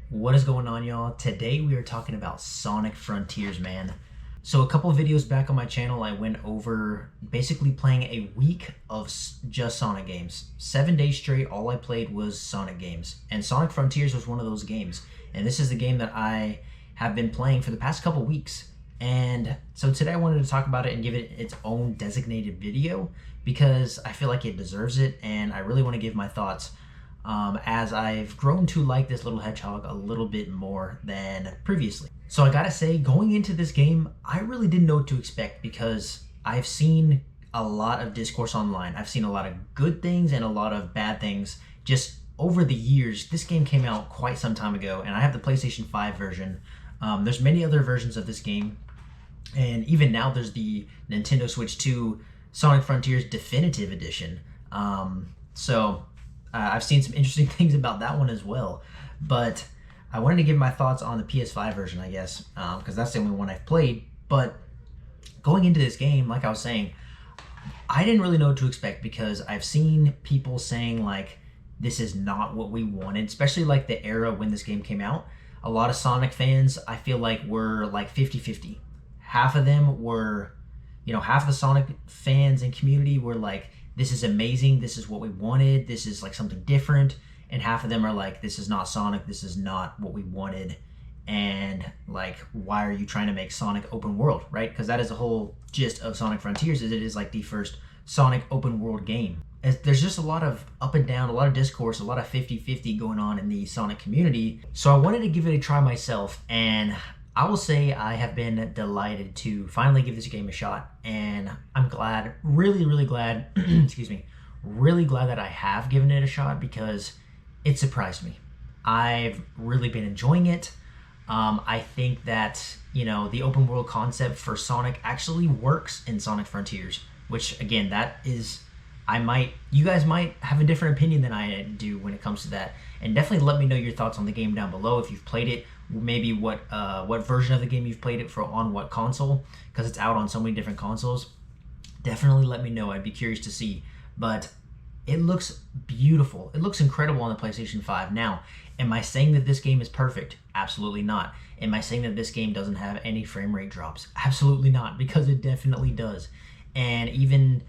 What is going on, y'all? Today we are talking about Sonic Frontiers, man. So a couple of videos back on my channel, I went over basically playing a week of just Sonic games. 7 days straight, all I played was Sonic games. And Sonic Frontiers was one of those games. And this is the game that I have been playing for the past couple weeks. And so today I wanted to talk about it and give it its own designated video because I feel like it deserves it, and I really want to give my thoughts as I've grown to like this little hedgehog a little bit more than previously. So I gotta say, going into this game, I really didn't know what to expect because I've seen a lot of discourse online. I've seen a lot of good things and a lot of bad things just over the years. This game came out quite some time ago, and I have the PlayStation 5 version. There's many other versions of this game, and even now there's the Nintendo Switch 2 Sonic Frontiers Definitive Edition. I've seen some interesting things about that one as well, but I wanted to give my thoughts on the PS5 version, I guess, because that's the only one I've played. But going into this game, like I was saying, I didn't really know what to expect because I've seen people saying like, this is not what we wanted, especially like the era when this game came out. A lot of Sonic fans, I feel like, were like 50-50. Half of them were, half the Sonic fans and community were like, this is amazing, this is what we wanted, this is like something different. And half of them are like, this is not Sonic, this is not what we wanted. And like, why are you trying to make Sonic open world, right? Because that is the whole gist of Sonic Frontiers, is it is like the first Sonic open world game. There's just a lot of up and down, a lot of discourse, a lot of 50-50 going on in the Sonic community. So I wanted to give it a try myself, and I will say I have been delighted to finally give this game a shot, and I'm glad, really glad, excuse me, really glad that I have given it a shot because it surprised me. I've really been enjoying it. I think that, the open world concept for Sonic actually works in Sonic Frontiers, which again, that is, you guys might have a different opinion than I do when it comes to that. And definitely let me know your thoughts on the game down below if you've played it, maybe what version of the game you've played it for, on what console, because it's out on so many different consoles. Definitely let me know. I'd be curious to see. But it looks beautiful. It looks incredible on the PlayStation 5. Now, am I saying that this game is perfect? Absolutely not. Am I saying that this game doesn't have any frame rate drops? Absolutely not, because it definitely does. And even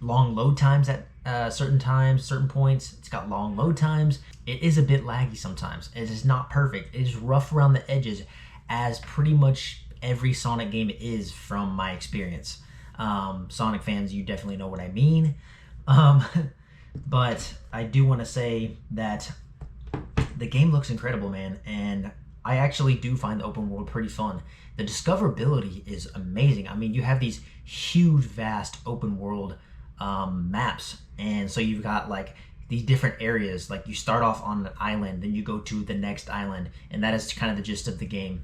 long load times at certain points. It's got long load times. It is a bit laggy sometimes. It is not perfect. It is rough around the edges, as pretty much every Sonic game is from my experience. Sonic fans, you definitely know what I mean. But I do want to say that the game looks incredible, man, and I actually do find the open world pretty fun. The discoverability is amazing. I mean, you have these huge, vast open world maps, and so you've got like these different areas. Like, you start off on an island, then you go to the next island, and that is kind of the gist of the game.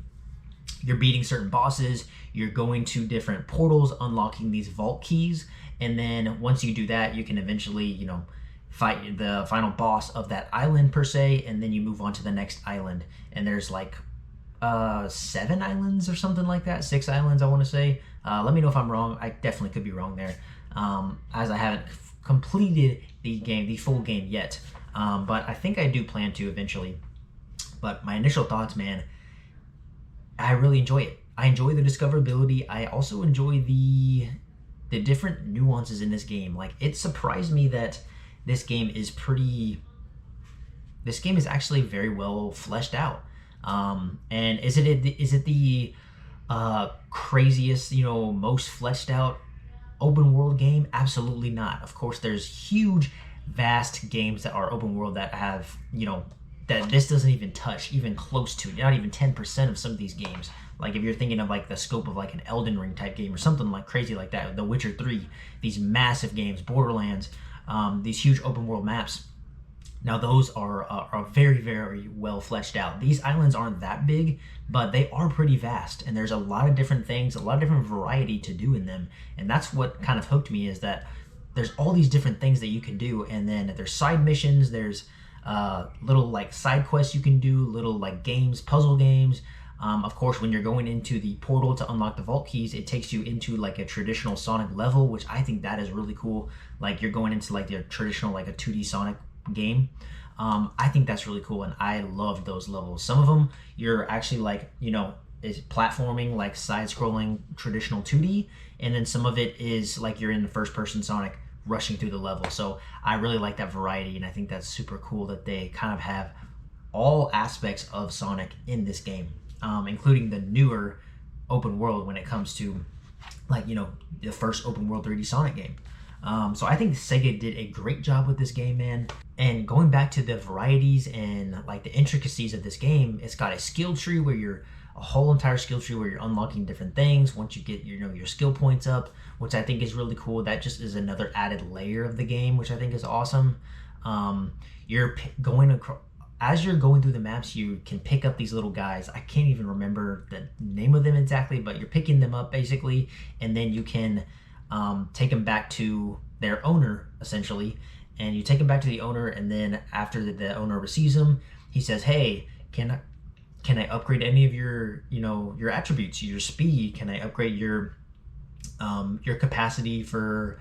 You're beating certain bosses, you're going to different portals, unlocking these vault keys, and then once you do that, you can eventually, fight the final boss of that island per se, and then you move on to the next island. And there's like 7 islands or something like that, 6 islands I want to say. Let me know if I'm wrong. I definitely could be wrong there, as I haven't completed the full game yet, but I think I do plan to eventually. But my initial thoughts, man, I really enjoy it. I enjoy the discoverability. I also enjoy the different nuances in this game. Like, it surprised me that this game is actually very well fleshed out. And is it the craziest, most fleshed out open world game? Absolutely not. Of course, there's huge, vast games that are open world that have, that this doesn't even touch, even close to, not even 10% of some of these games. Like, if you're thinking of like the scope of like an Elden Ring type game or something like crazy like that, The Witcher 3, these massive games, Borderlands, these huge open world maps. Now, those are very well fleshed out. These islands aren't that big, but they are pretty vast, and there's a lot of different things, a lot of different variety to do in them. And that's what kind of hooked me, is that there's all these different things that you can do, and then there's side missions, there's little like side quests you can do, little like games, puzzle games. Of course, when you're going into the portal to unlock the vault keys, it takes you into like a traditional Sonic level, which I think that is really cool. Like, you're going into like the traditional, like a 2D Sonic game. I think that's really cool, and I love those levels. Some of them you're actually like, is platforming, like side-scrolling traditional 2D, and then some of it is like you're in the first-person Sonic rushing through the level. So I really like that variety, and I think that's super cool that they kind of have all aspects of Sonic in this game, including the newer open world when it comes to like, the first open world 3D Sonic game. So I think Sega did a great job with this game, man. And going back to the varieties and like the intricacies of this game, it's got a skill tree where you're a whole entire skill tree where you're unlocking different things once you get your skill points up, which I think is really cool. That just is another added layer of the game, which I think is awesome. You're going across, as you're going through the maps, you can pick up these little guys. I can't even remember the name of them exactly, but you're picking them up basically, and then you can take them back to their owner essentially. And you take them back to the owner, and then after the owner receives them, he says, "Hey, can I upgrade any of your your attributes, your speed? Can I upgrade your capacity for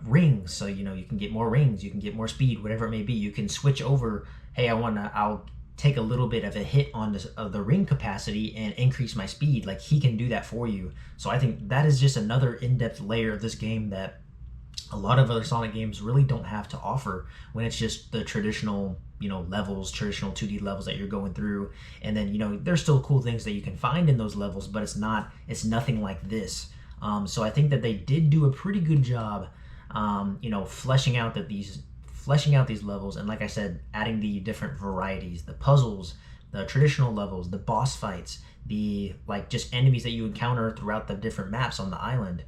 rings? So you can get more rings, you can get more speed, whatever it may be. You can switch over. Hey, I'll take a little bit of a hit on the ring capacity and increase my speed." Like, he can do that for you. So I think that is just another in-depth layer of this game that a lot of other Sonic games really don't have to offer, when it's just the traditional levels, traditional 2D levels that you're going through. And then there's still cool things that you can find in those levels, but it's nothing like this. So I think that they did do a pretty good job fleshing out these levels, and like I said, adding the different varieties, the puzzles, the traditional levels, the boss fights, the just enemies that you encounter throughout the different maps on the island.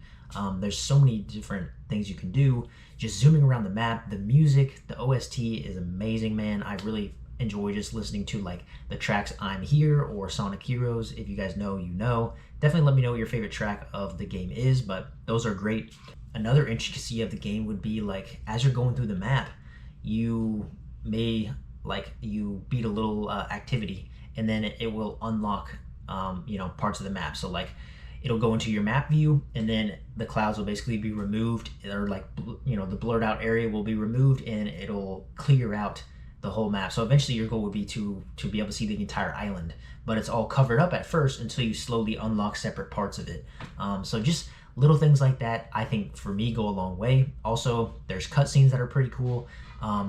There's so many different things you can do. Just zooming around the map, the music, the OST is amazing, man. I really enjoy just listening to like the tracks "I'm Here" or "Sonic Heroes." If you guys know, definitely let me know what your favorite track of the game is, but those are great. Another intricacy of the game would be like, as you're going through the map, you may you beat a little activity, and then it will unlock parts of the map. So like, it'll go into your map view, and then the clouds will basically be removed, or the blurred out area will be removed, and it'll clear out the whole map. So eventually your goal would be to be able to see the entire island, but it's all covered up at first until you slowly unlock separate parts of it. So just little things like that, I think, for me, go a long way. Also, there's cutscenes that are pretty cool.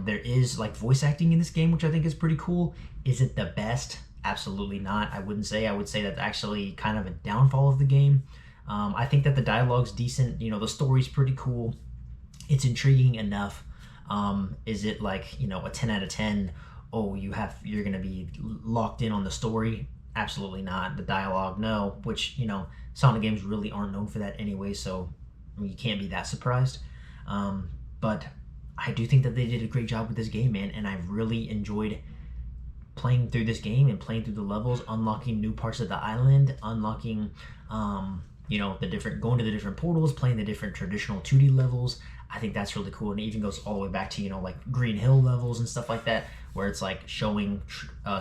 There is voice acting in this game, which I think is pretty cool. Is it the best? Absolutely not. I would say that's actually kind of a downfall of the game. I think that the dialogue's decent. The story's pretty cool. It's intriguing enough. Is it a 10 out of 10? Oh, you're gonna be locked in on the story? Absolutely not. The dialogue, no. Which Sonic games really aren't known for that anyway, so you can't be that surprised. But I do think that they did a great job with this game, man, and I really enjoyed playing through this game and playing through the levels, unlocking new parts of the island, unlocking going to the different portals, playing the different traditional 2D levels. I think that's really cool, and it even goes all the way back to Green Hill levels and stuff like that, where it's showing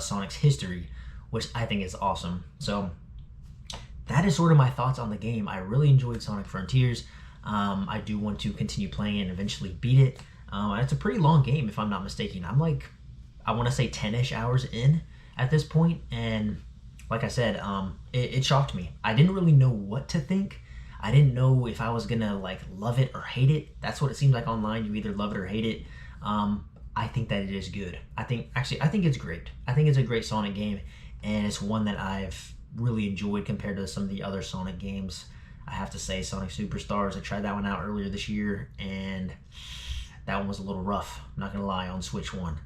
Sonic's history, which I think is awesome. So that is sort of my thoughts on the game. I really enjoyed Sonic Frontiers. I do want to continue playing it and eventually beat it. It's a pretty long game, if I'm not mistaken. I'm I want to say 10-ish hours in at this point, and like I said, it shocked me. I didn't really know what to think. I didn't know if I was gonna love it or hate it. That's what it seems like online. You either love it or hate it. I think that it is good. I think it's great. I think it's a great Sonic game, and it's one that I've really enjoyed compared to some of the other Sonic games. I have to say, Sonic Superstars, I tried that one out earlier this year, and that one was a little rough, I'm not gonna lie, on Switch 1.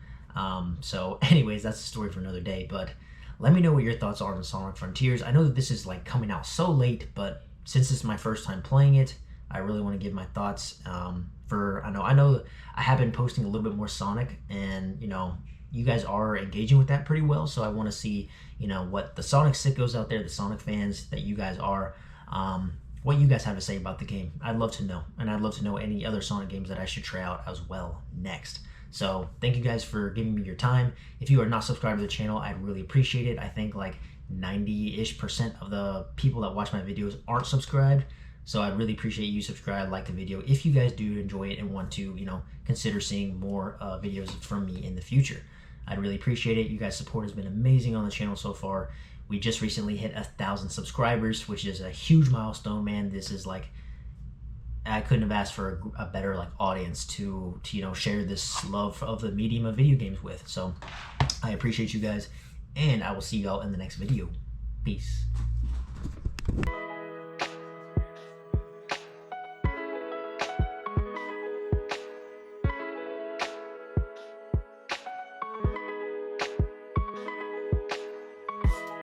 So anyways, that's a story for another day, but let me know what your thoughts are on Sonic Frontiers. I know that this is coming out so late, but since it's my first time playing it, I really want to give my thoughts. I know I have been posting a little bit more Sonic, and you guys are engaging with that pretty well, so I want to see what the Sonic sickos out there, the Sonic fans that you guys are, what you guys have to say about the game. I'd love to know, and I'd love to know any other Sonic games that I should try out as well next. So thank you guys for giving me your time. If you are not subscribed to the channel, I'd really appreciate it. I think 90-ish% of the people that watch my videos aren't subscribed. So I'd really appreciate you subscribe, like the video if you guys do enjoy it and want to, you know, consider seeing more videos from me in the future. I'd really appreciate it. You guys' support has been amazing on the channel so far. We just recently hit 1,000 subscribers, which is a huge milestone, man. This is like, I couldn't have asked for a better like audience to you know, share this love of the medium of video games with. So I appreciate you guys, and I will see y'all in the next video. Peace.